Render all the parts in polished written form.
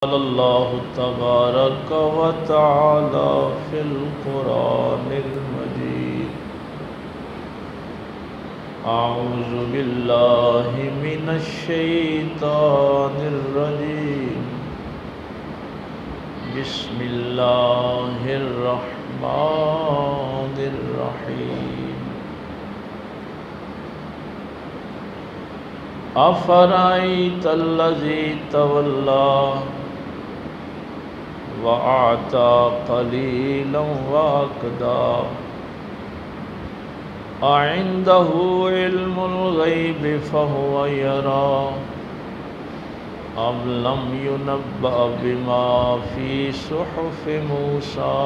قال الله تبارك وتعالى في القرآن المجيد أعوذ بالله من الشيطان الرجيم بسم الله الرحمن الرحيم أفرأيت الذي تولى وأعطى قليلا وأكدى أعنده علم الغيب فهو يرى أم لم ينبأ بما في صحف موسى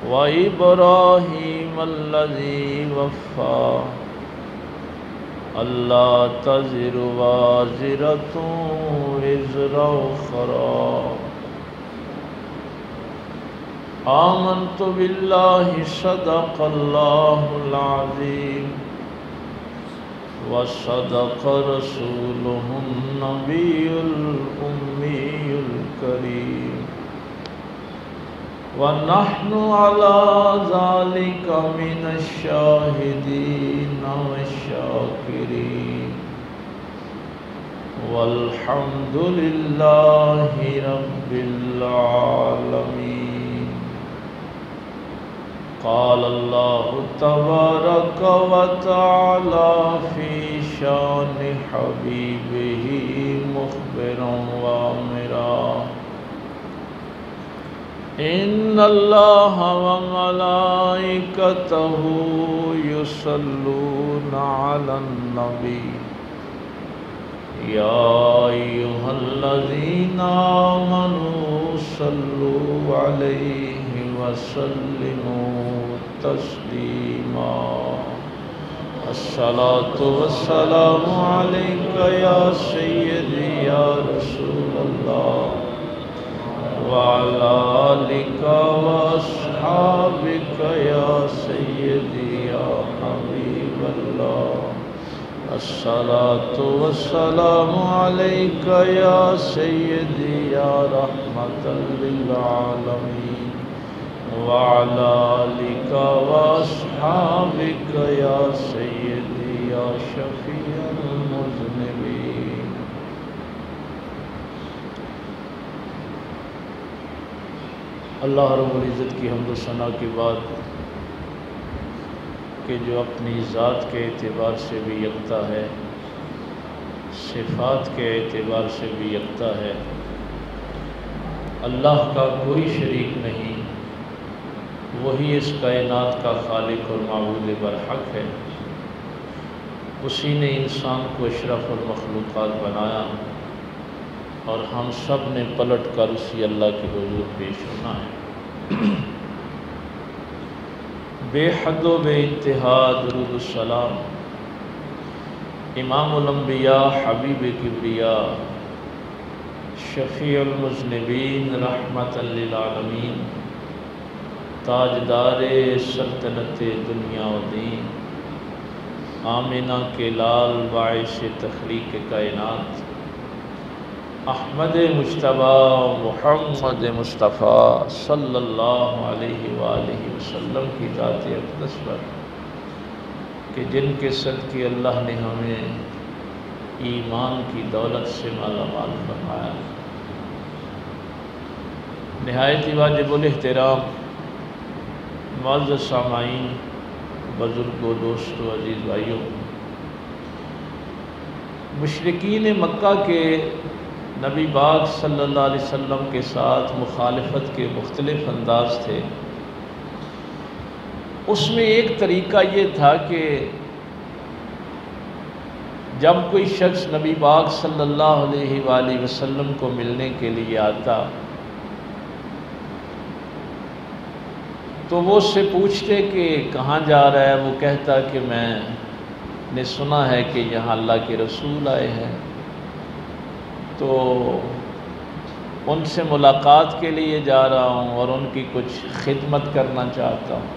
وإبراهيم الذي وفى ألا تزر وازرة وزر أخرى آمنت بالله صدق الله العظيم وصدق رسوله النبي الأمي الكريم ونحن على ذلك من الشاهدين والشاكرين والحمد لله رب العالمين. قال الله تبارك وتعالى في شان حبيبه مخبرا وامرا إن الله وملائكته يصلون على النبي يا أيها الذين آمنوا صلوا عليه وسلموا تسليما. الصلاة والسلام عليك يا سيدي يا رسول الله وعلى آلك وأصحابك يا سيدي يا حبيب الله. الصلاة والسلام عليك يا سيدي يا رحمة للعالمين وعلى آلك وأصحابك يا سيدي يا شفيع المذنبين. اللہ رب العزت کی حمد و ثنا کے بعد کہ جو اپنی ذات کے اعتبار سے بھی یکتا ہے، صفات کے اعتبار سے بھی یکتا ہے، اللہ کا کوئی شریک نہیں، وہی اس کائنات کا خالق اور معبود برحق ہے، اسی نے انسان کو اشرف المخلوقات بنایا اور ہم سب نے پلٹ کر اسی اللہ کے حضور پیش ہونا ہے۔ بے حد و بے انتہا درود السلام امام الانبیاء حبیب کبریاء شفیع المذنبین رحمت للعالمین تاجدار سلطنت دنیا و دین آمنہ کے لال باعث تخلیق کائنات احمد مجتبی محمد مصطفیٰ صلی اللہ علیہ وآلہ وسلم کی ذات اقدس پر کہ جن کے صدقے اللہ نے ہمیں ایمان کی دولت سے مالا مال فرمایا۔ نہایت ہی واجب الاحترام معزز سامعین، بزرگوں، دوستوں، عزیز بھائیوں، مشرکین مکہ کے نبی پاک صلی اللہ علیہ وسلم کے ساتھ مخالفت کے مختلف انداز تھے۔ اس میں ایک طریقہ یہ تھا کہ جب کوئی شخص نبی پاک صلی اللہ علیہ وآلہ وسلم کو ملنے کے لیے آتا تو وہ اس سے پوچھتے کہ کہاں جا رہا ہے، وہ کہتا کہ میں نے سنا ہے کہ یہاں اللہ کے رسول آئے ہیں، تو ان سے ملاقات کے لیے جا رہا ہوں اور ان کی کچھ خدمت کرنا چاہتا ہوں۔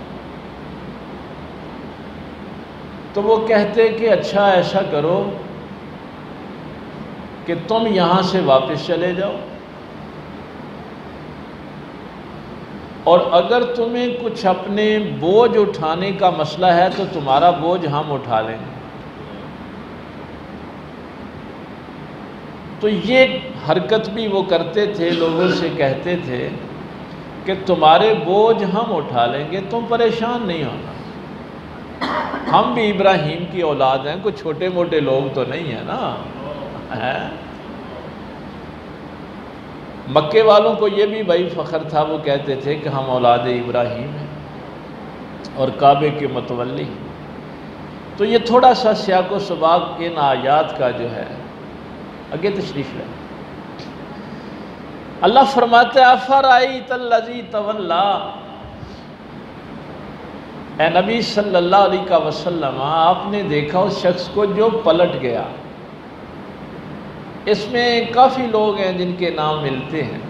تو وہ کہتے کہ اچھا ایسا کرو کہ تم یہاں سے واپس چلے جاؤ، اور اگر تمہیں کچھ اپنے بوجھ اٹھانے کا مسئلہ ہے تو تمہارا بوجھ ہم اٹھا لیں گے۔ تو یہ حرکت بھی وہ کرتے تھے، لوگوں سے کہتے تھے کہ تمہارے بوجھ ہم اٹھا لیں گے، تم پریشان نہیں ہونا، ہم بھی ابراہیم کی اولاد ہیں، کوئی چھوٹے موٹے لوگ تو نہیں ہیں نا۔ مکے والوں کو یہ بھی بڑی فخر تھا، وہ کہتے تھے کہ ہم اولاد ابراہیم ہیں اور کعبے کے متولی۔ تو یہ تھوڑا سا سیاق و سباق ان آیات کا جو ہے، آگے تشریف لیں۔ اللہ فرماتے ہیں افرأیت الذی تولی، اے نبی صلی اللہ علیہ وسلم آپ نے دیکھا اس شخص کو جو پلٹ گیا۔ اس میں کافی لوگ ہیں جن کے نام ملتے ہیں۔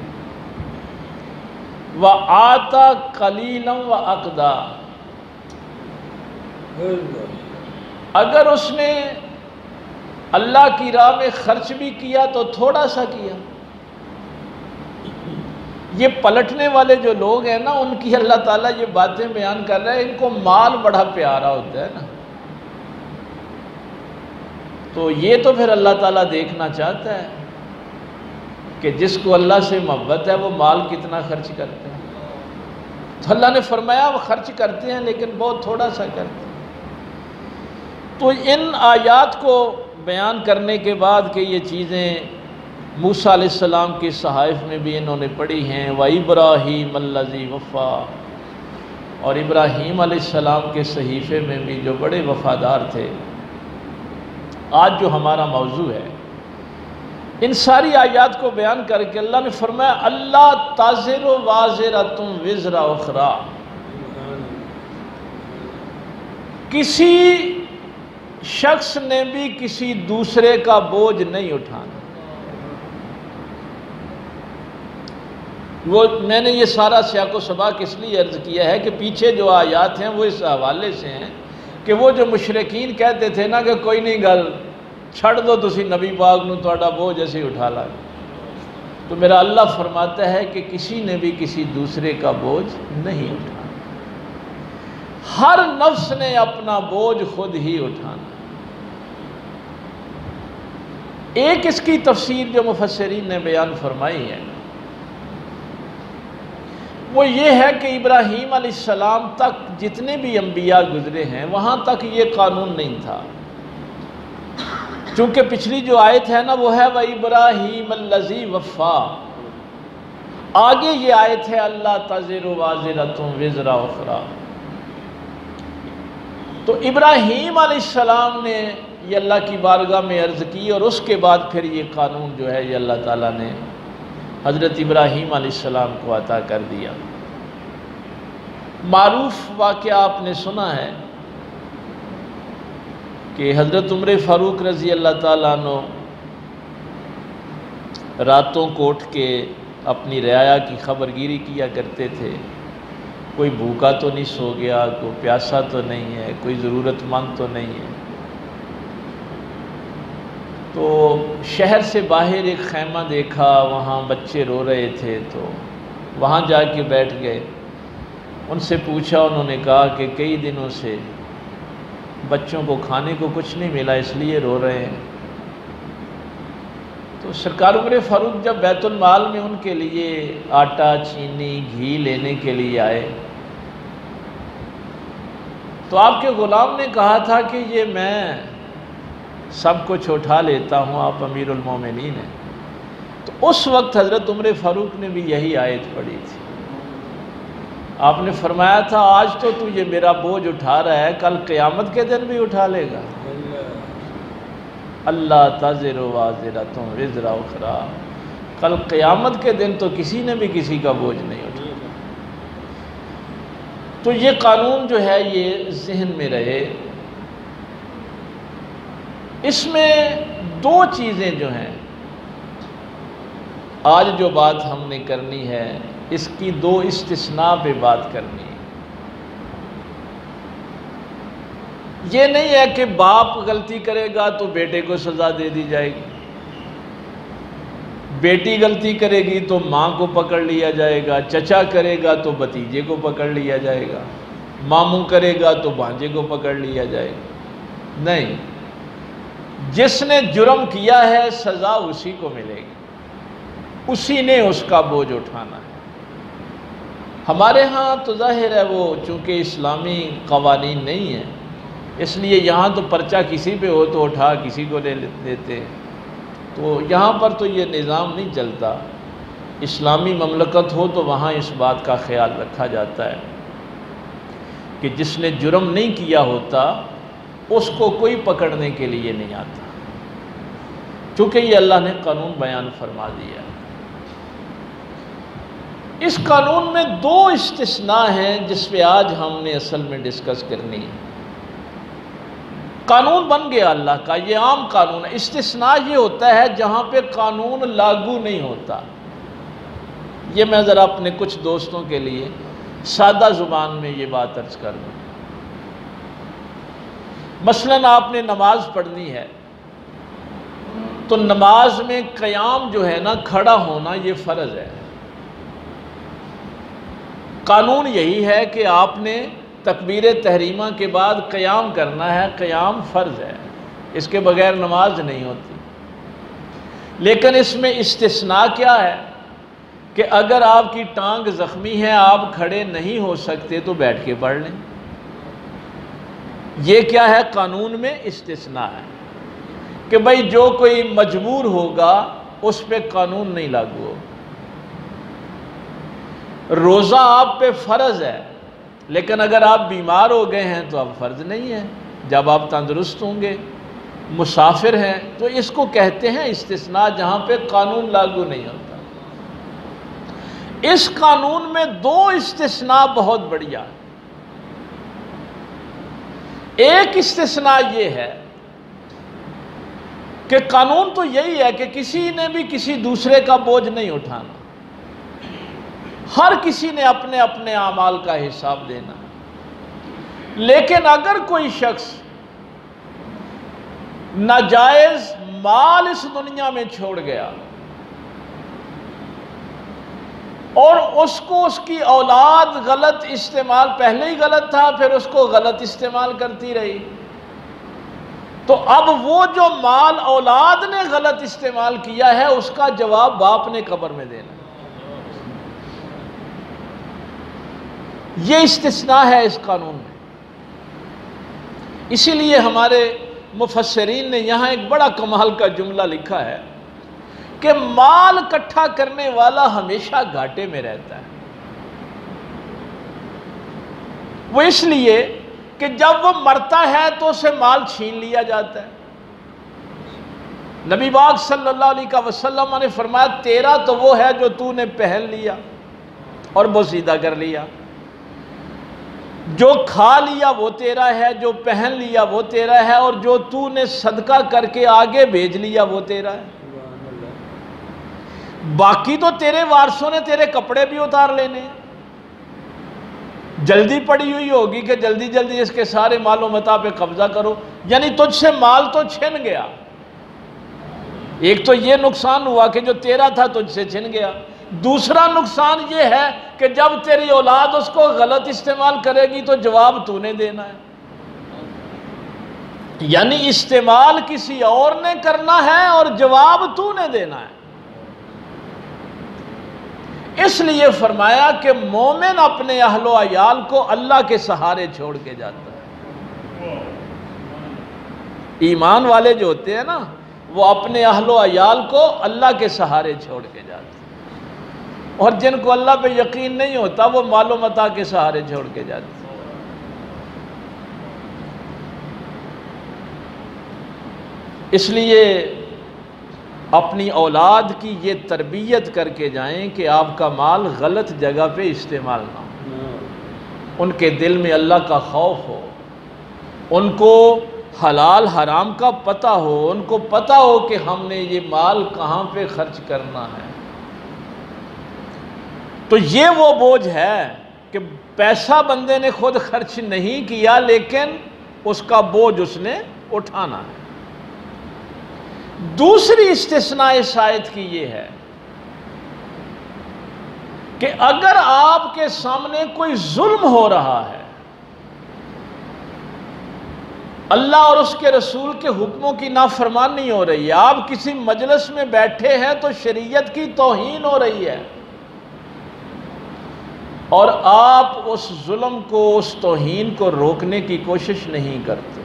وَآتَى قَلِيلًا وَأَقْدَى، اگر اس نے اللہ کی راہ میں خرچ بھی کیا تو تھوڑا سا کیا۔ یہ پلٹنے والے جو لوگ ہیں نا، ان کی اللہ تعالیٰ یہ باتیں بیان کر رہے ہیں، ان کو مال بڑا پیارا ہوتا ہے نا، تو یہ تو پھر اللہ تعالیٰ دیکھنا چاہتا ہے کہ جس کو اللہ سے محبت ہے وہ مال کتنا خرچ کرتے ہیں۔ تو اللہ نے فرمایا وہ خرچ کرتے ہیں لیکن بہت تھوڑا سا کرتے ہیں۔ تو ان آیات کو بیان کرنے کے بعد کہ یہ چیزیں موسیٰ علیہ السلام کے صحائف میں بھی انہوں نے پڑھی ہیں، وَإِبْرَاهِيمَ الَّذِي وَفَّى، اور ابراہیم علیہ السلام کے صحیفے میں بھی جو بڑے وفادار تھے۔ آج جو ہمارا موضوع ہے، ان ساری آیات کو بیان کر کے اللہ نے فرمایا اللہ تَزِرُ وَازِرَةٌ وِزْرَ أُخْرَىٰ، کسی شخص نے بھی کسی دوسرے کا بوجھ نہیں اٹھانا۔ وہ میں نے یہ سارا سیاق و سباق اس لیے عرض کیا ہے کہ پیچھے جو آیات ہیں وہ اس حوالے سے ہیں کہ وہ جو مشرکین کہتے تھے نا کہ کوئی نہیں گل چھڑ دو تسی نبی پاک نو تہاڈا بوجھ ایسے اٹھا لا، تو میرا اللہ فرماتا ہے کہ کسی نے بھی کسی دوسرے کا بوجھ نہیں اٹھانا، ہر نفس نے اپنا بوجھ خود ہی اٹھانا۔ ایک اس کی تفسیر جو مفسرین نے بیان فرمائی ہے وہ یہ ہے کہ ابراہیم علیہ السلام تک جتنے بھی انبیاء گزرے ہیں وہاں تک یہ قانون نہیں تھا، چونکہ پچھلی جو آیت ہے نا وہ ہے وَإِبْرَاهِيمَ الَّذِي وَفَّى، آگے یہ آیت ہے اللہ تَزِرُ وَازِرَةٌ وِزْرَ أُخْرَىٰ۔ تو ابراہیم علیہ السلام نے یہ اللہ کی بارگاہ میں عرض کی اور اس کے بعد پھر یہ قانون جو ہے یہ اللہ تعالیٰ نے حضرت ابراہیم علیہ السلام کو عطا کر دیا۔ معروف واقعہ آپ نے سنا ہے کہ حضرت عمر فاروق رضی اللہ تعالیٰ عنہ راتوں کو اٹھ کے اپنی رعایا کی خبر گیری کیا کرتے تھے، کوئی بھوکا تو نہیں سو گیا، کوئی پیاسا تو نہیں ہے، کوئی ضرورت مند تو نہیں ہے۔ تو شہر سے باہر ایک خیمہ دیکھا، وہاں بچے رو رہے تھے تو وہاں جا کے بیٹھ گئے، ان سے پوچھا، انہوں نے کہا کہ کئی دنوں سے بچوں کو کھانے کو کچھ نہیں ملا اس لیے رو رہے ہیں۔ تو سرکار عمر فاروق جب بیت المال میں ان کے لیے آٹا، چینی، گھی لینے کے لیے آئے تو آپ کے غلام نے کہا تھا کہ یہ میں سب کچھ اٹھا لیتا ہوں، آپ امیر المومنین ہیں۔ تو اس وقت حضرت عمر فاروق نے بھی یہی آیت پڑھی تھی، آپ نے فرمایا تھا آج تو یہ میرا بوجھ اٹھا رہا ہے، کل قیامت کے دن بھی اٹھا لے گا۔ اللہ تَزِرُ وَازِرَةٌ وِزْرَ أُخْرَىٰ، کل قیامت کے دن تو کسی نے بھی کسی کا بوجھ نہیں اٹھایا۔ تو یہ قانون جو ہے یہ ذہن میں رہے۔ اس میں دو چیزیں جو ہیں آج جو بات ہم نے کرنی ہے اس کی دو استثناء پہ بات کرنی ہے۔ یہ نہیں ہے کہ باپ غلطی کرے گا تو بیٹے کو سزا دے دی جائے گی، بیٹی غلطی کرے گی تو ماں کو پکڑ لیا جائے گا، چچا کرے گا تو بھتیجے کو پکڑ لیا جائے گا، ماموں کرے گا تو بھانجے کو پکڑ لیا جائے گا۔ نہیں، جس نے جرم کیا ہے سزا اسی کو ملے گی، اسی نے اس کا بوجھ اٹھانا ہے۔ ہمارے ہاں تو ظاہر ہے وہ چونکہ اسلامی قوانین نہیں ہیں، اس لیے یہاں تو پرچہ کسی پہ ہو تو اٹھا کسی کو لے دیتے، تو یہاں پر تو یہ نظام نہیں چلتا۔ اسلامی مملکت ہو تو وہاں اس بات کا خیال رکھا جاتا ہے کہ جس نے جرم نہیں کیا ہوتا اس کو کوئی پکڑنے کے لیے نہیں آتا، چونکہ یہ اللہ نے قانون بیان فرما دیا ہے۔ اس قانون میں دو استثناء ہیں جس پہ آج ہم نے اصل میں ڈسکس کرنی ہے۔ قانون بن گیا اللہ کا، یہ عام قانون ہے۔ استثناء یہ ہوتا ہے جہاں پہ قانون لاگو نہیں ہوتا۔ یہ میں ذرا اپنے کچھ دوستوں کے لیے سادہ زبان میں یہ بات عرض کر دوں۔ مثلاً آپ نے نماز پڑھنی ہے تو نماز میں قیام جو ہے نا، کھڑا ہونا، یہ فرض ہے۔ قانون یہی ہے کہ آپ نے تکبیر تحریمہ کے بعد قیام کرنا ہے، قیام فرض ہے، اس کے بغیر نماز نہیں ہوتی۔ لیکن اس میں استثناء کیا ہے کہ اگر آپ کی ٹانگ زخمی ہے، آپ کھڑے نہیں ہو سکتے تو بیٹھ کے پڑھ لیں۔ یہ کیا ہے؟ قانون میں استثناء ہے کہ بھئی جو کوئی مجبور ہوگا اس پہ قانون نہیں لاگو ہوگا۔ روزہ آپ پہ فرض ہے، لیکن اگر آپ بیمار ہو گئے ہیں تو اب فرض نہیں ہے، جب آپ تندرست ہوں گے، مسافر ہیں، تو اس کو کہتے ہیں استثناء، جہاں پہ قانون لاگو نہیں ہوتا۔ اس قانون میں دو استثناء بہت بڑھیا۔ ایک استثناء یہ ہے کہ قانون تو یہی ہے کہ کسی نے بھی کسی دوسرے کا بوجھ نہیں اٹھانا، ہر کسی نے اپنے اپنے اعمال کا حساب دینا۔ لیکن اگر کوئی شخص ناجائز مال اس دنیا میں چھوڑ گیا اور اس کو اس کی اولاد غلط استعمال، پہلے ہی غلط تھا پھر اس کو غلط استعمال کرتی رہی، تو اب وہ جو مال اولاد نے غلط استعمال کیا ہے اس کا جواب باپ نے قبر میں دینا۔ یہ استثناء ہے اس قانون میں۔ اسی لیے ہمارے مفسرین نے یہاں ایک بڑا کمال کا جملہ لکھا ہے کہ مال اکٹھا کرنے والا ہمیشہ گھاٹے میں رہتا ہے۔ وہ اس لیے کہ جب وہ مرتا ہے تو اسے مال چھین لیا جاتا ہے۔ نبی پاک صلی اللہ علیہ وسلم نے فرمایا تیرا تو وہ ہے جو تو نے پہن لیا اور بوسیدہ کر لیا، جو کھا لیا وہ تیرا ہے، جو پہن لیا وہ تیرا ہے، اور جو تو نے صدقہ کر کے آگے بھیج لیا وہ تیرا ہے۔ باقی تو تیرے وارثوں نے تیرے کپڑے بھی اتار لینے ہیں۔ جلدی پڑی ہوئی ہوگی کہ جلدی جلدی اس کے سارے مال و متاع پہ قبضہ کرو، یعنی تجھ سے مال تو چھن گیا۔ ایک تو یہ نقصان ہوا کہ جو تیرا تھا تجھ سے چھن گیا، دوسرا نقصان یہ ہے کہ جب تیری اولاد اس کو غلط استعمال کرے گی تو جواب تو نے دینا ہے، یعنی استعمال کسی اور نے کرنا ہے اور جواب تو نے دینا ہے۔ اس لیے فرمایا کہ مومن اپنے اہل و عیال کو اللہ کے سہارے چھوڑ کے جاتا ہے۔ ایمان والے جو ہوتے ہیں نا وہ اپنے اہل و عیال کو اللہ کے سہارے چھوڑ کے جاتے ہیں، اور جن کو اللہ پہ یقین نہیں ہوتا وہ مال و متاع کے سہارے چھوڑ کے جاتے ہیں۔ اس لیے اپنی اولاد کی یہ تربیت کر کے جائیں کہ آپ کا مال غلط جگہ پہ استعمال نہ ہو، ان کے دل میں اللہ کا خوف ہو، ان کو حلال حرام کا پتہ ہو، ان کو پتہ ہو کہ ہم نے یہ مال کہاں پہ خرچ کرنا ہے۔ تو یہ وہ بوجھ ہے کہ پیسہ بندے نے خود خرچ نہیں کیا لیکن اس کا بوجھ اس نے اٹھانا ہے۔ دوسری استثناء اس آیت کی یہ ہے کہ اگر آپ کے سامنے کوئی ظلم ہو رہا ہے، اللہ اور اس کے رسول کے حکموں کی نافرمانی ہو رہی ہے، آپ کسی مجلس میں بیٹھے ہیں تو شریعت کی توہین ہو رہی ہے، اور آپ اس ظلم کو، اس توہین کو روکنے کی کوشش نہیں کرتے،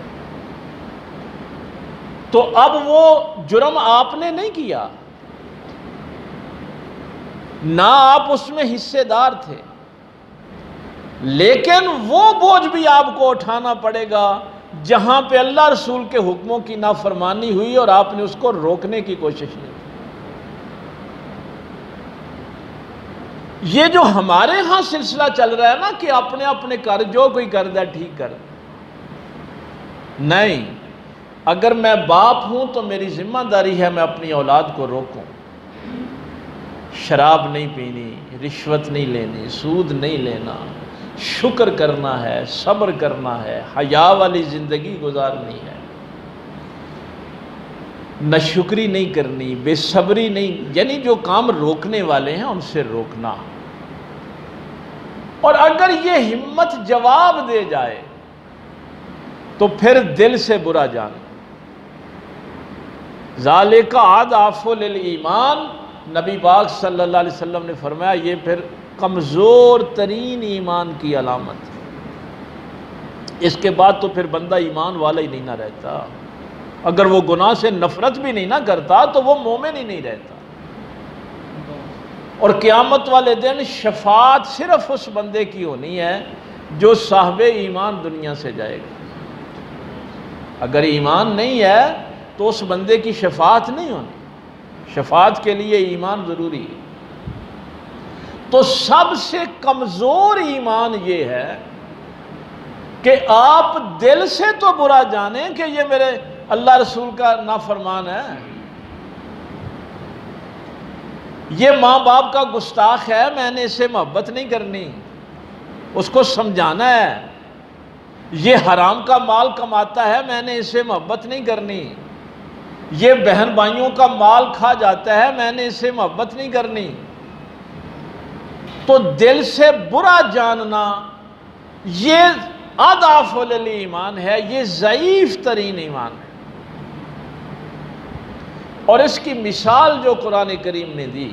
تو اب وہ جرم آپ نے نہیں کیا، نہ آپ اس میں حصے دار تھے، لیکن وہ بوجھ بھی آپ کو اٹھانا پڑے گا جہاں پہ اللہ رسول کے حکموں کی نافرمانی ہوئی اور آپ نے اس کو روکنے کی کوشش نہیں کی۔ یہ جو ہمارے ہاں سلسلہ چل رہا ہے نا کہ اپنے اپنے کر، جو کوئی کر دے ٹھیک کر، نہیں، اگر میں باپ ہوں تو میری ذمہ داری ہے میں اپنی اولاد کو روکوں، شراب نہیں پینی، رشوت نہیں لینی، سود نہیں لینا، شکر کرنا ہے، صبر کرنا ہے، حیا والی زندگی گزارنی ہے، ناشکری نہیں کرنی، بے صبری نہیں، یعنی جو کام روکنے والے ہیں ان سے روکنا۔ اور اگر یہ ہمت جواب دے جائے تو پھر دل سے برا جانا۔ ذالک اضعف للایمان، نبی پاک صلی اللہ علیہ وسلم نے فرمایا یہ پھر کمزور ترین ایمان کی علامت ہے، اس کے بعد تو پھر بندہ ایمان والا ہی نہیں نہ رہتا، اگر وہ گناہ سے نفرت بھی نہیں نہ کرتا تو وہ مومن ہی نہیں رہتا۔ اور قیامت والے دن شفاعت صرف اس بندے کی ہونی ہے جو صاحب ایمان دنیا سے جائے گا، اگر ایمان نہیں ہے تو اس بندے کی شفاعت نہیں ہونی، شفاعت کے لیے ایمان ضروری ہے۔ تو سب سے کمزور ایمان یہ ہے کہ آپ دل سے تو برا جانیں کہ یہ میرے اللہ رسول کا نافرمان ہے، یہ ماں باپ کا گستاخ ہے، میں نے اسے محبت نہیں کرنی، اس کو سمجھانا ہے، یہ حرام کا مال کماتا ہے، میں نے اسے محبت نہیں کرنی، یہ بہن بھائیوں کا مال کھا جاتا ہے، میں نے اسے محبت نہیں کرنی۔ تو دل سے برا جاننا یہ اضعف الایمان ہے، یہ ضعیف ترین ایمان ہے۔ اور اس کی مثال جو قرآن کریم نے دی،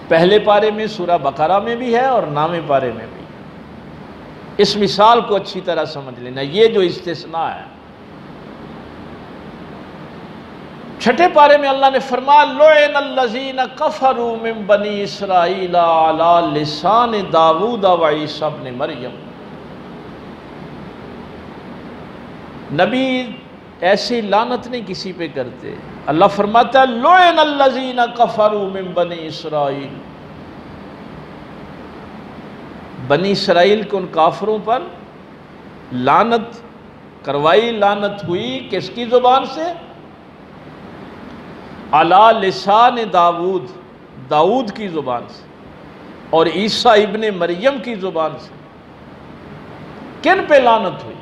پہلے پارے میں سورہ بقرہ میں بھی ہے اور نامے پارے میں بھی، اس مثال کو اچھی طرح سمجھ لینا۔ یہ جو استثناء ہے، چھٹے پارے میں اللہ نے فرمایا لعن الذین کفروا من بنی اسرائیل علی لسان داود و عیسی ابن مریم۔ نبی ایسی لعنت نہیں کسی پہ کرتے، اللہ فرماتا ہے لعن الذین کفروا من بنی اسرائیل، بنی اسرائیل کے ان کافروں پر لعنت کروائی، لعنت ہوئی کس کی زبان سے؟ علی لسان داود، داود کی زبان سے، اور عیسیٰ ابن مریم کی زبان سے۔ کن پہ لعنت ہوئی؟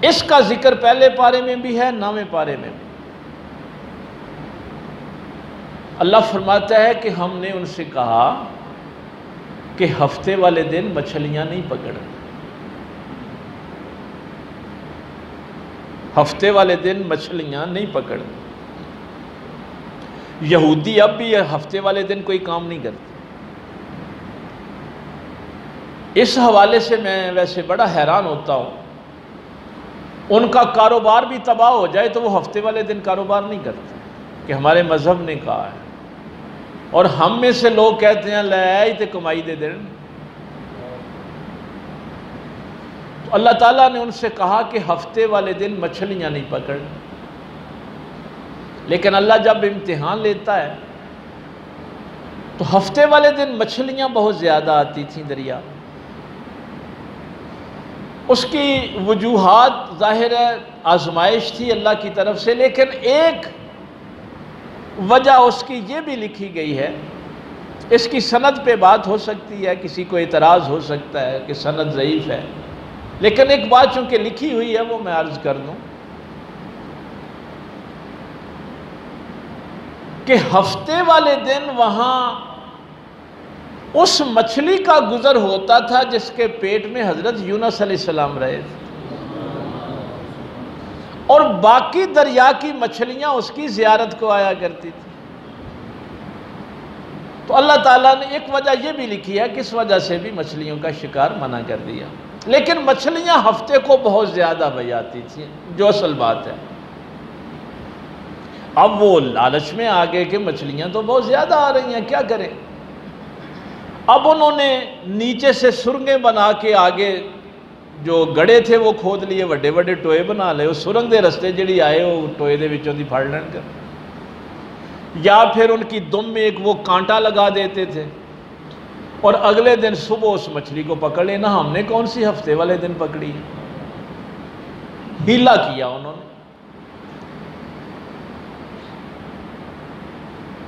اس کا ذکر پہلے پارے میں بھی ہے، نامے پارے میں بھی۔ اللہ فرماتا ہے کہ ہم نے ان سے کہا کہ ہفتے والے دن مچھلیاں نہیں پکڑیں، ہفتے والے دن مچھلیاں نہیں پکڑیں۔ یہودی اب بھی ہفتے والے دن کوئی کام نہیں کرتے۔ اس حوالے سے میں ویسے بڑا حیران ہوتا ہوں، ان کا کاروبار بھی تباہ ہو جائے تو وہ ہفتے والے دن کاروبار نہیں کرتے کہ ہمارے مذہب نے کہا ہے، اور ہم میں سے لوگ کہتے ہیں لے تے کمائی دے دن۔ تو اللہ تعالیٰ نے ان سے کہا کہ ہفتے والے دن مچھلیاں نہیں پکڑ، لیکن اللہ جب امتحان لیتا ہے تو ہفتے والے دن مچھلیاں بہت زیادہ آتی تھیں دریا۔ اس کی وجوہات ظاہر ہے آزمائش تھی اللہ کی طرف سے، لیکن ایک وجہ اس کی یہ بھی لکھی گئی ہے، اس کی سند پہ بات ہو سکتی ہے، کسی کو اعتراض ہو سکتا ہے کہ سند ضعیف ہے، لیکن ایک بات چونکہ لکھی ہوئی ہے وہ میں عرض کر دوں۔ کہ ہفتے والے دن وہاں اس مچھلی کا گزر ہوتا تھا جس کے پیٹ میں حضرت یونس علیہ السلام رہے تھے، اور باقی دریا کی مچھلیاں اس کی زیارت کو آیا کرتی تھی۔ تو اللہ تعالیٰ نے ایک وجہ یہ بھی لکھی ہے کہ اس وجہ سے بھی مچھلیوں کا شکار منع کر دیا، لیکن مچھلیاں ہفتے کو بہت زیادہ بھئی آتی تھیں، جو اصل بات ہے۔ اب وہ لالچ میں آگے کہ مچھلیاں تو بہت زیادہ آ رہی ہیں، کیا کریں؟ اب انہوں نے نیچے سے سرنگیں بنا کے آگے جو گڑے تھے وہ کھود لیے، وڈے وڈے ٹوئے بنا لے، اس سرنگ دے رستے جڑی آئے وہ ٹوئے دے وچوں دی پھڑ لین کر، یا پھر ان کی دم میں ایک وہ کانٹا لگا دیتے تھے، اور اگلے دن صبح اس مچھلی کو پکڑ لینا۔ ہم نے کون سی ہفتے والے دن پکڑی ہے؟ ہیلا کیا انہوں نے۔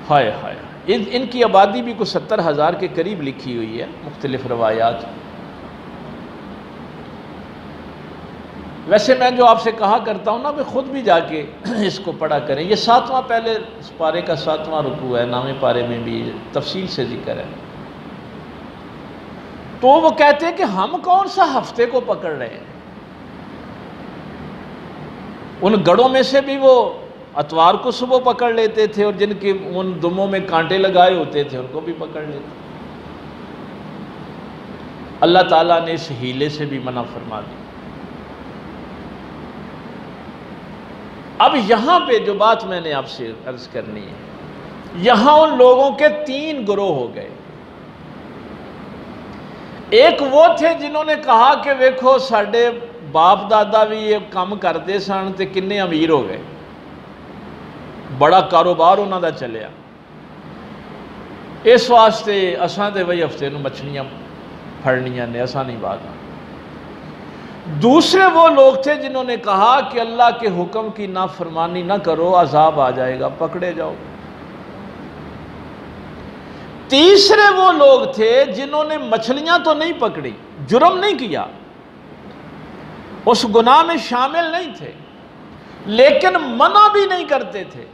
ہائے ہائے، ان کی آبادی بھی کچھ 70,000 کے قریب لکھی ہوئی ہے، مختلف روایات۔ ویسے میں جو آپ سے کہا کرتا ہوں نا، میں خود بھی جا کے اس کو پڑھا کریں۔ یہ 7واں، پہلے اس پارے کا 7واں رکوع ہے، نامے پارے میں بھی تفصیل سے ذکر ہے۔ تو وہ کہتے ہیں کہ ہم کون سا ہفتے کو پکڑ رہے ہیں؟ ان گڑوں میں سے بھی وہ اتوار کو صبح پکڑ لیتے تھے، اور جن کے ان دموں میں کانٹے لگائے ہوتے تھے ان کو بھی پکڑ لیتے۔ اللہ تعالیٰ نے اس ہیلے سے بھی منع فرما دی۔ اب یہاں پہ جو بات میں نے آپ سے عرض کرنی ہے، یہاں ان لوگوں کے 3 گروہ ہو گئے۔ ایک وہ تھے جنہوں نے کہا کہ ویکھو ساڈے باپ دادا بھی یہ کام کرتے سن تے کنے امیر ہو گئے، بڑا کاروبار انہوں دا چلیا، اس واسطے اساں تے وہی ہفتے نو مچھلیاں پھڑنیاں نے، اساں نہیں بات۔ دوسرے وہ لوگ تھے جنہوں نے کہا کہ اللہ کے حکم کی نافرمانی نہ کرو، عذاب آ جائے گا، پکڑے جاؤ۔ تیسرے وہ لوگ تھے جنہوں نے مچھلیاں تو نہیں پکڑی، جرم نہیں کیا، اس گناہ میں شامل نہیں تھے، لیکن منع بھی نہیں کرتے تھے،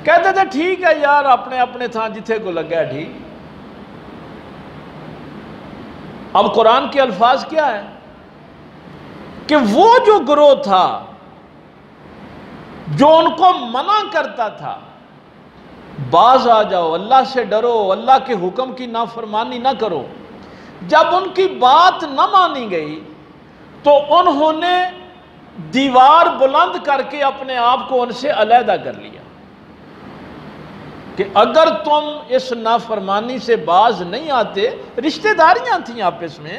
کہتے تھے ٹھیک ہے یار، اپنے اپنے تھا جتھے کو لگا ہے ٹھیک۔ اب قرآن کے الفاظ کیا ہے کہ وہ جو گروہ تھا جو ان کو منع کرتا تھا، باز آ جاؤ، اللہ سے ڈرو، اللہ کے حکم کی نافرمانی نہ کرو، جب ان کی بات نہ مانی گئی تو انہوں نے دیوار بلند کر کے اپنے آپ کو ان سے علیحدہ کر لیا کہ اگر تم اس نافرمانی سے باز نہیں آتے، رشتہ داریاں تھیں آپس میں،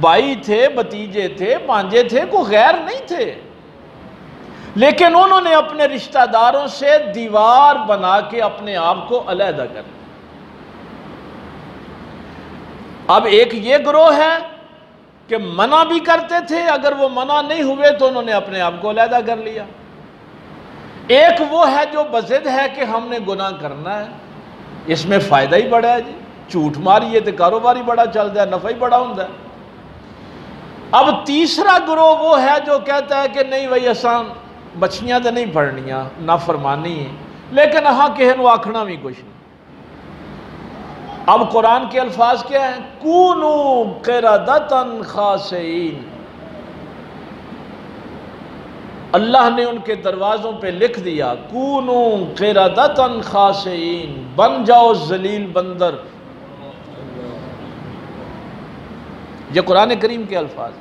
بھائی تھے، بھتیجے تھے، بھانجے تھے، کوئی غیر نہیں تھے، لیکن انہوں نے اپنے رشتہ داروں سے دیوار بنا کے اپنے آپ کو علیحدہ کر لیا۔ اب ایک یہ گروہ ہے کہ منع بھی کرتے تھے، اگر وہ منع نہیں ہوئے تو انہوں نے اپنے آپ کو علیحدہ کر لیا۔ ایک وہ ہے جو بضد ہے کہ ہم نے گناہ کرنا ہے، اس میں فائدہ ہی بڑا ہے جی، جھوٹ ماریے تو کاروبار ہی بڑا چلتا ہے، نفع ہی بڑا ہوتا ہے۔ اب تیسرا گروہ وہ ہے جو کہتا ہے کہ نہیں بھائی اساں مچھلیاں تو نہیں پھڑنیاں، نافرمانی ہے، لیکن ہاں کہے نو آکھنا بھی کچھ نہیں۔ اب قرآن کے الفاظ کیا ہیں؟ کونو قردۃ خاسئین، اللہ نے ان کے دروازوں پہ لکھ دیا کونو قردۃ خاسئین، بن جاؤ ذلیل بندر۔ یہ قرآن کریم کے الفاظ۔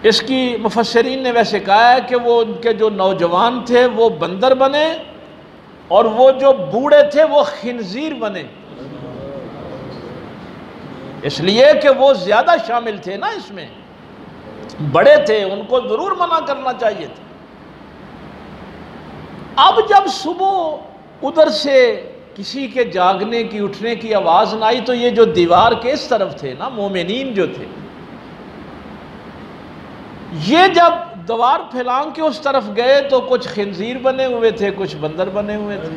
اس کی مفسرین نے ویسے کہا ہے کہ وہ ان کے جو نوجوان تھے وہ بندر بنے، اور وہ جو بوڑھے تھے وہ خنزیر بنے، اس لیے کہ وہ زیادہ شامل تھے نا اس میں، بڑے تھے، ان کو ضرور منع کرنا چاہیے تھا۔ اب جب صبح ادھر سے کسی کے جاگنے کی، اٹھنے کی آواز نہ آئی تو یہ جو دیوار کے اس طرف تھے نا، مومنین جو تھے، یہ جب دیوار پھیلان کے اس طرف گئے تو کچھ خنزیر بنے ہوئے تھے، کچھ بندر بنے ہوئے تھے۔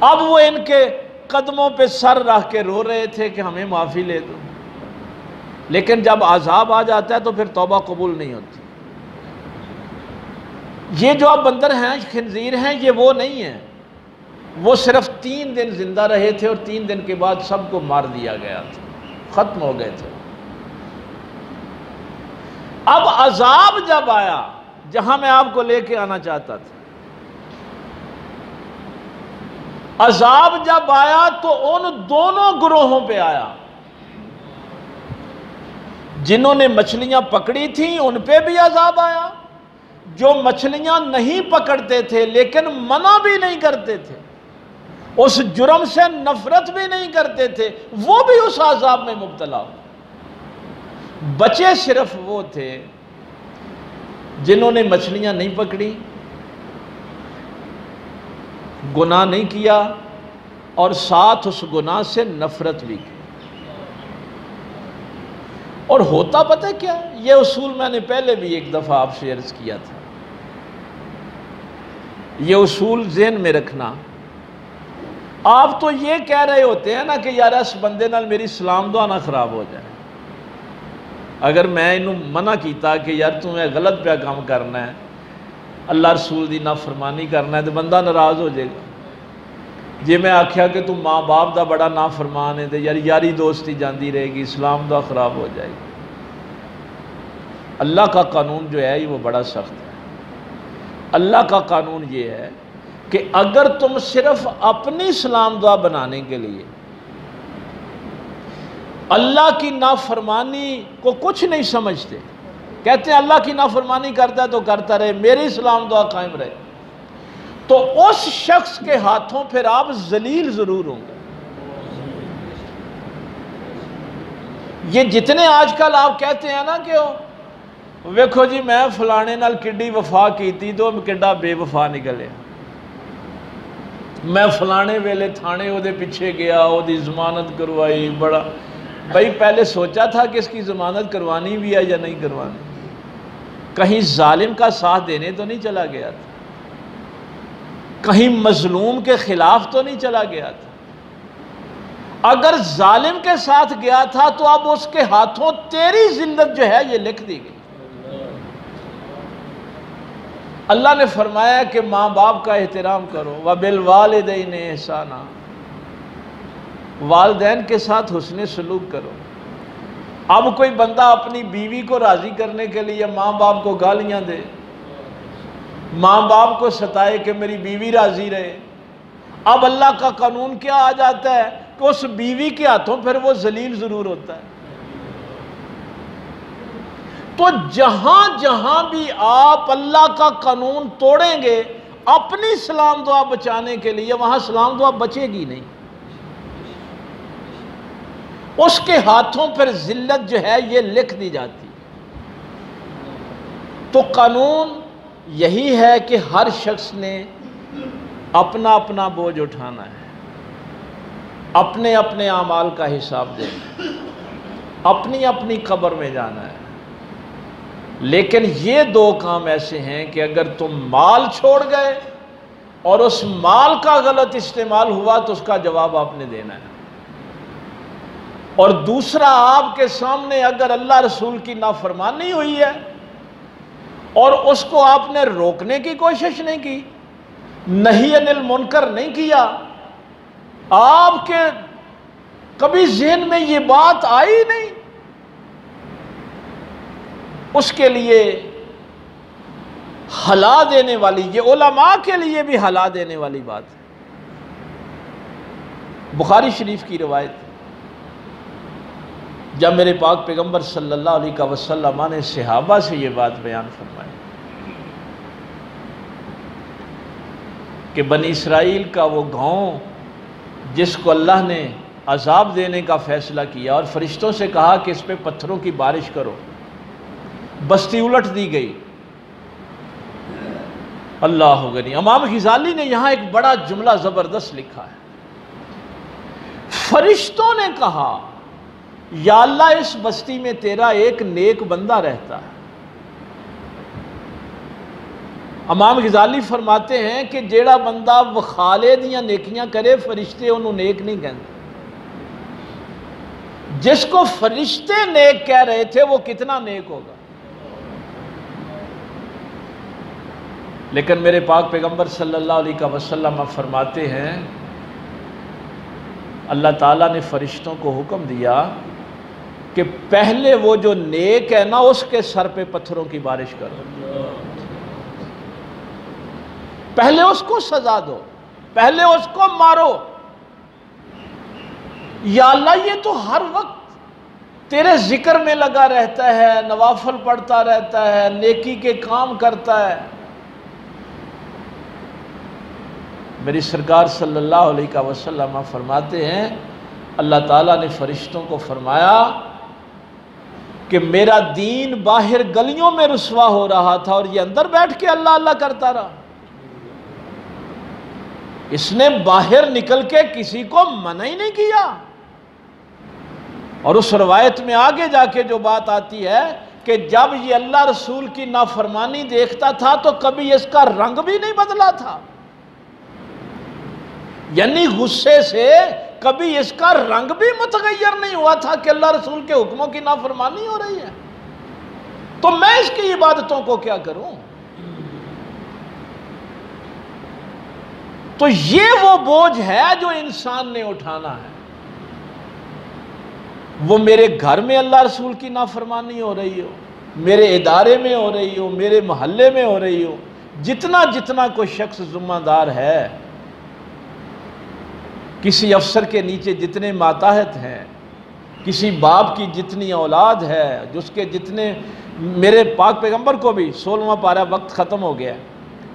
اب وہ ان کے قدموں پہ سر رکھ کے رو رہے تھے کہ ہمیں معافی لے دو، لیکن جب عذاب آ جاتا ہے تو پھر توبہ قبول نہیں ہوتی۔ یہ جو اب بندر ہیں، خنزیر ہیں، یہ وہ نہیں ہیں، وہ صرف 3 دن زندہ رہے تھے اور 3 دن کے بعد سب کو مار دیا گیا تھا، ختم ہو گئے تھے۔ اب عذاب جب آیا، جہاں میں آپ کو لے کے آنا چاہتا تھا، عذاب جب آیا تو ان دونوں گروہوں پہ آیا، جنہوں نے مچھلیاں پکڑی تھیں ان پہ بھی عذاب آیا، جو مچھلیاں نہیں پکڑتے تھے لیکن منع بھی نہیں کرتے تھے، اس جرم سے نفرت بھی نہیں کرتے تھے، وہ بھی اس عذاب میں مبتلا ہو۔ بچے صرف وہ تھے جنہوں نے مچھلیاں نہیں پکڑی، گناہ نہیں کیا، اور ساتھ اس گناہ سے نفرت بھی کی۔ اور ہوتا پتہ کیا، یہ اصول میں نے پہلے بھی ایک دفعہ آپ سے عرض کیا تھا، یہ اصول ذہن میں رکھنا۔ آپ تو یہ کہہ رہے ہوتے ہیں نا کہ یار اس بندے نال میری سلام دعا نہ خراب ہو جائے، اگر میں انہوں منع کیتا کہ یار تمہیں غلط پہ کام کرنا ہے، اللہ رسول دی نافرمانی کرنا ہے، تو بندہ ناراض ہو جائے گا۔ جی میں آکھیا کہ تم ماں باپ دا بڑا نافرمان ہے تو یار یاری دوستی جاندی رہے گی، اسلام دعا خراب ہو جائے گی۔ اللہ کا قانون جو ہے وہ بڑا سخت ہے۔ اللہ کا قانون یہ ہے کہ اگر تم صرف اپنی سلام دعا بنانے کے لیے اللہ کی نافرمانی کو کچھ نہیں سمجھتے، کہتے ہیں اللہ کی نافرمانی کرتا ہے تو کرتا رہے، میری سلام دعا قائم رہے، تو اس شخص کے ہاتھوں پھر آپ ذلیل ضرور ہوں گے۔ یہ جتنے آج کل آپ کہتے ہیں نا کہ ویکھو جی میں فلانے نال کڈی وفا کیتی تو کڈا بے وفا نکلے، میں فلانے ویلے تھانے وہ دے پیچھے گیا، وہ دی ضمانت کروائی، بڑا بھائی پہلے سوچا تھا کہ اس کی ضمانت کروانی بھی ہے یا نہیں کروانی، کہیں ظالم کا ساتھ دینے تو نہیں چلا گیا تھا، کہیں مظلوم کے خلاف تو نہیں چلا گیا تھا۔ اگر ظالم کے ساتھ گیا تھا تو اب اس کے ہاتھوں تیری ذلت جو ہے یہ لکھ دی گئی۔ اللہ نے فرمایا کہ ماں باپ کا احترام کرو، وَبِالْوَالِدَيْنِ إِحْسَانًا، والدین کے ساتھ حسن سلوک کرو۔ اب کوئی بندہ اپنی بیوی کو راضی کرنے کے لیے ماں باپ کو گالیاں دے، ماں باپ کو ستائے کہ میری بیوی راضی رہے، اب اللہ کا قانون کیا آ جاتا ہے کہ اس بیوی کے ہاتھوں پھر وہ ذلیل ضرور ہوتا ہے۔ تو جہاں جہاں بھی آپ اللہ کا قانون توڑیں گے اپنی سلام دعا بچانے کے لیے، وہاں سلام دعا بچے گی نہیں، اس کے ہاتھوں پر ذلت جو ہے یہ لکھ دی جاتی۔ تو قانون یہی ہے کہ ہر شخص نے اپنا اپنا بوجھ اٹھانا ہے، اپنے اپنے اعمال کا حساب دینا ہے، اپنی اپنی قبر میں جانا ہے۔ لیکن یہ 2 کام ایسے ہیں کہ اگر تم مال چھوڑ گئے اور اس مال کا غلط استعمال ہوا تو اس کا جواب آپ نے دینا ہے، اور دوسرا آپ کے سامنے اگر اللہ رسول کی نافرمانی ہوئی ہے اور اس کو آپ نے روکنے کی کوشش نہیں کی، نہی عن المنکر نہیں کیا، آپ کے کبھی ذہن میں یہ بات آئی نہیں، اس کے لیے ہلا دینے والی، یہ علماء کے لیے بھی ہلا دینے والی بات ہے۔ بخاری شریف کی روایت، جب میرے پاک پیغمبر صلی اللہ علیہ وسلم نے صحابہ سے یہ بات بیان فرمائی کہ بنی اسرائیل کا وہ گاؤں جس کو اللہ نے عذاب دینے کا فیصلہ کیا اور فرشتوں سے کہا کہ اس پہ پتھروں کی بارش کرو، بستی الٹ دی گئی، اللہ غنی۔ امام غزالی نے یہاں ایک بڑا جملہ زبردست لکھا ہے، فرشتوں نے کہا یا اللہ اس بستی میں تیرا ایک نیک بندہ رہتا ہے۔ امام غزالی فرماتے ہیں کہ جیڑا بندہ وخالے دیاں نیکیاں کرے فرشتے انہوں نیک نہیں کہتے، جس کو فرشتے نیک کہہ رہے تھے وہ کتنا نیک ہوگا۔ لیکن میرے پاک پیغمبر صلی اللہ علیہ وسلم فرماتے ہیں اللہ تعالیٰ نے فرشتوں کو حکم دیا کہ پہلے وہ جو نیک ہے نا اس کے سر پہ پتھروں کی بارش کرو، پہلے اس کو سزا دو، پہلے اس کو مارو۔ یا اللہ یہ تو ہر وقت تیرے ذکر میں لگا رہتا ہے، نوافل پڑھتا رہتا ہے، نیکی کے کام کرتا ہے۔ میری سرکار صلی اللہ علیہ وسلم فرماتے ہیں اللہ تعالیٰ نے فرشتوں کو فرمایا کہ میرا دین باہر گلیوں میں رسوا ہو رہا تھا اور یہ اندر بیٹھ کے اللہ اللہ کرتا رہا، اس نے باہر نکل کے کسی کو منع ہی نہیں کیا۔ اور اس روایت میں آگے جا کے جو بات آتی ہے کہ جب یہ اللہ رسول کی نافرمانی دیکھتا تھا تو کبھی اس کا رنگ بھی نہیں بدلا تھا، یعنی غصے سے کبھی اس کا رنگ بھی متغیر نہیں ہوا تھا کہ اللہ رسول کے حکموں کی نافرمانی ہو رہی ہے، تو میں اس کی عبادتوں کو کیا کروں؟ تو یہ وہ بوجھ ہے جو انسان نے اٹھانا ہے۔ وہ میرے گھر میں اللہ رسول کی نافرمانی ہو رہی ہو، میرے ادارے میں ہو رہی ہو، میرے محلے میں ہو رہی ہو، جتنا جتنا کوئی شخص ذمہ دار ہے، کسی افسر کے نیچے جتنے ماتحت ہیں، کسی باپ کی جتنی اولاد ہے، جس کے جتنے، میرے پاک پیغمبر کو بھی 16واں پارہ وقت ختم ہو گیا،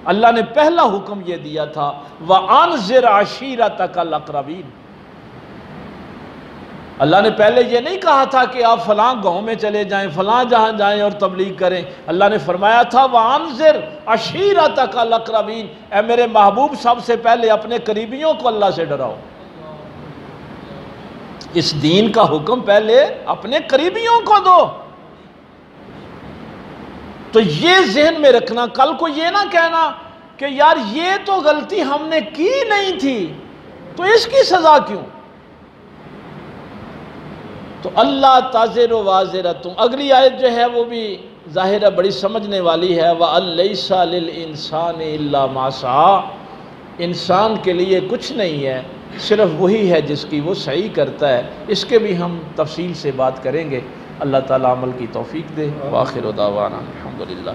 اللہ نے پہلا حکم یہ دیا تھا وَأَنذِرْ عَشِيرَتَكَ الْأَقْرَبِينَ۔ اللہ نے پہلے یہ نہیں کہا تھا کہ آپ فلاں گاؤں میں چلے جائیں، فلاں جہاں جائیں اور تبلیغ کریں، اللہ نے فرمایا تھا وَأَنذِرْ عَشِيرَتَكَ الْأَقْرَبِينَ، اے میرے محبوب سب سے پہلے اپنے قریبیوں کو اللہ سے ڈراؤ۔ اس دین کا حکم پہلے اپنے قریبیوں کو دو۔ تو یہ ذہن میں رکھنا، کل کو یہ نہ کہنا کہ یار یہ تو غلطی ہم نے کی نہیں تھی تو اس کی سزا کیوں؟ تو اللہ تازر و وازرۃ، اگلی آیت جو ہے وہ بھی ظاہر ہے بڑی سمجھنے والی ہے، وَأَلَّيْسَ لِلْإِنسَانِ إِلَّا مَا سَعَىٰ، انسان کے لیے کچھ نہیں ہے صرف وہی ہے جس کی وہ سعی کرتا ہے۔ اس کے بھی ہم تفصیل سے بات کریں گے، اللہ تعالیٰ عمل کی توفیق دے۔ وآخر دعوانا الحمدللہ۔